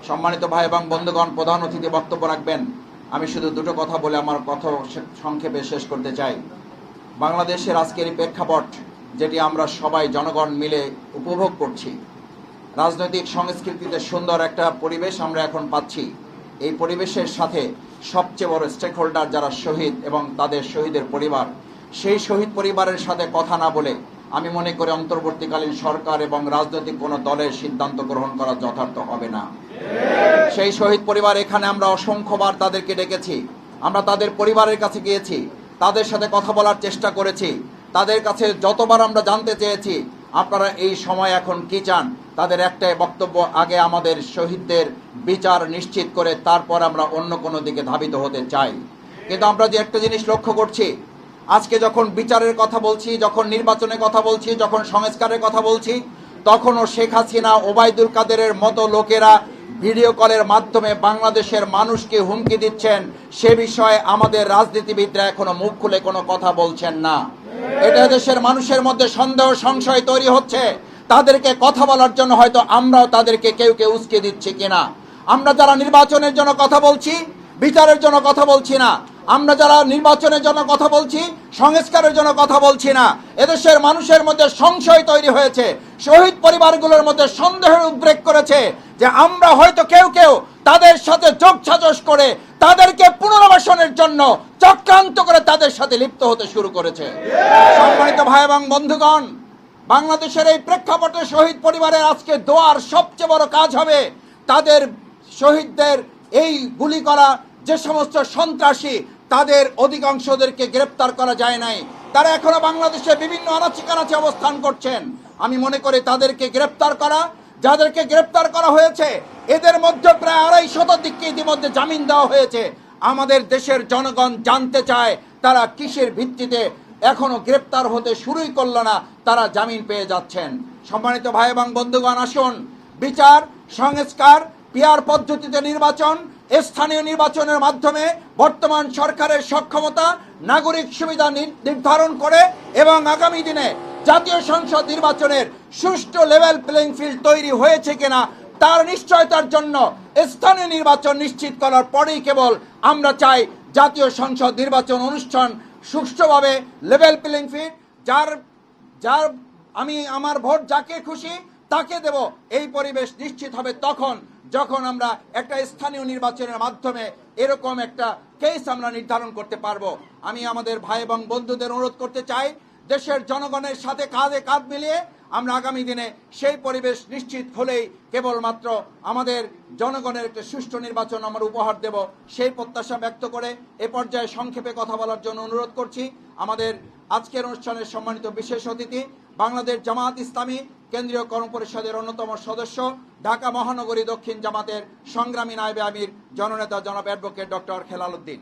সম্মানিত ভাই এবং বন্ধুগণ, প্রধান অতিথি বক্তব্য রাখবেন। আমি শুধু দুটো কথা বলে আমার কথা সংক্ষেপে শেষ করতে চাই। বাংলাদেশের আজকের এই প্রেক্ষাপট যেটি আমরা সবাই জনগণ মিলে উপভোগ করছি, রাজনৈতিক সংস্কৃতিতে সুন্দর একটা পরিবেশ আমরা এখন পাচ্ছি। এই পরিবেশের সাথে সবচেয়ে বড় স্টেক হোল্ডার যারা শহীদ এবং তাদের শহীদের পরিবার, সেই শহীদ পরিবারের সাথে কথা না বলে আমি মনে করি অন্তর্বর্তীকালীন সরকার এবং রাজনৈতিক কোনো দলের সিদ্ধান্ত গ্রহণ করা যথার্থ হবে না। সেই শহীদ পরিবার এখানে আমরা অসংখ্যবার তাদেরকে ডেকেছি, আমরা তাদের পরিবারের কাছে গিয়েছি, তাদের সাথে কথা বলার চেষ্টা করেছি, তাদের কাছে যতবার আমরা জানতে চেয়েছি আপনারা এই সময় এখন কি চান। তাদের একটাই বক্তব্য, আগে আমাদের শহীদদের বিচার নিশ্চিত করে তারপর আমরা অন্য কোনো দিকে ধাবিত হতে চাই। কিন্তু আমরা যে একটা জিনিস লক্ষ্য করছি, আজকে যখন বিচারের কথা বলছি, যখন নির্বাচনের কথা বলছি, যখন সংস্কারের কথা বলছি, তখনও শেখ হাসিনা, ওবায়দুল কাদেরের মতো লোকেরা ভিডিও কলের মাধ্যমে বাংলাদেশের মানুষকে হুমকি দিচ্ছেন। সে বিষয়ে আমাদের রাজনীতিবিদরা এখনো মুখ খুলে কোনো কথা বলছেন না। এটা দেশের মানুষের মধ্যে সন্দেহ সংশয় তৈরি হচ্ছে। তাদেরকে কথা বলার জন্য হয়তো আমরাও তাদেরকে কেউ কেউ উস্কে দিচ্ছি কিনা। আমরা যারা নির্বাচনের জন্য কথা বলছি, বিচারের জন্য কথা বলছি না। আমরা যারা নির্বাচনের জন্য কথা বলছি, সংস্কারের জন্য কথা বলছি না। এদেশের মানুষের মধ্যে সংশয় তৈরি হয়েছে, শহীদ পরিবারগুলোর মধ্যে সন্দেহের উদ্রেক করেছে যে আমরা হয়তো কেউ কেউ তাদের সাথে যোগসাজশ করে তাদেরকে পুনর্বাসনের জন্য চক্রান্ত করে তাদের সাথে লিপ্ত হতে শুরু করেছে। সম্মানিত ভাই এবং বন্ধুগণ, বাংলাদেশের এই প্রেক্ষাপটে শহীদ পরিবারের আজকে দোয়ার সবচেয়ে বড় কাজ হবে তাদের শহীদদের এই গুলি করা যে সমস্ত সন্ত্রাসী, তাদের অধিকাংশদেরকে গ্রেপ্তার করা যায় নাই। তারা এখনো বাংলাদেশে বিভিন্ন আনাচে কানাচে অবস্থান করছেন। আমি মনে করি তাদেরকে গ্রেপ্তার করা, যাদেরকে গ্রেপ্তার করা হয়েছে এদের মধ্যে প্রায় 250 ইতিমধ্যে জামিন দেওয়া হয়েছে। আমাদের দেশের জনগণ জানতে চায় তারা কিসের ভিত্তিতে এখনো গ্রেপ্তার হতে শুরুই করলো না, তারা জামিন পেয়ে যাচ্ছেন। সম্মানিত ভাই এবং বন্ধুগণ, আসুন বিচার, সংস্কার, পিআর পদ্ধতিতে নির্বাচন, স্থানীয় নির্বাচনের মাধ্যমে বর্তমান সরকারের সক্ষমতা, নাগরিক সুবিধা নির্ধারণ করে এবং আগামী দিনে জাতীয় সংসদ নির্বাচনের সুষ্ঠু লেভেল প্লেইং ফিল্ড তৈরি হয়েছে কিনা তার নিশ্চয়তার জন্য স্থানীয় নির্বাচন নিশ্চিত করার পরেই কেবল আমরা চাই জাতীয় সংসদ নির্বাচন অনুষ্ঠান সুষ্ঠুভাবে লেভেল প্লেইং ফিল্ড, যার আমি আমার ভোট যাকে খুশি তাকে দেব, এই পরিবেশ নিশ্চিত হবে তখন যখন আমরা একটা স্থানীয় নির্বাচনের মাধ্যমে এরকম একটা কেস আমরা নির্ধারণ করতে পারবো। আমি আমাদের ভাই এবং বন্ধুদের অনুরোধ করতে চাই, দেশের জনগণের সাথে কাঁধে কাঁধ মিলিয়ে আমরা আগামী দিনে সেই পরিবেশ নিশ্চিত হলেই কেবলমাত্র আমাদের জনগণের একটা সুষ্ঠু নির্বাচন আমরা উপহার দেব, সেই প্রত্যাশা ব্যক্ত করে এ পর্যায়ে সংক্ষেপে কথা বলার জন্য অনুরোধ করছি আমাদের আজকের অনুষ্ঠানের সম্মানিত বিশেষ অতিথি, বাংলাদেশ জামাত ইসলামী কেন্দ্রীয় কর্মপরিষদের অন্যতম সদস্য, ঢাকা মহানগরী দক্ষিণ জামাতের সংগ্রামী নায়েবে আমির জননেতা জনাব অ্যাডভোকেট ডক্টর হেলাল উদ্দিন।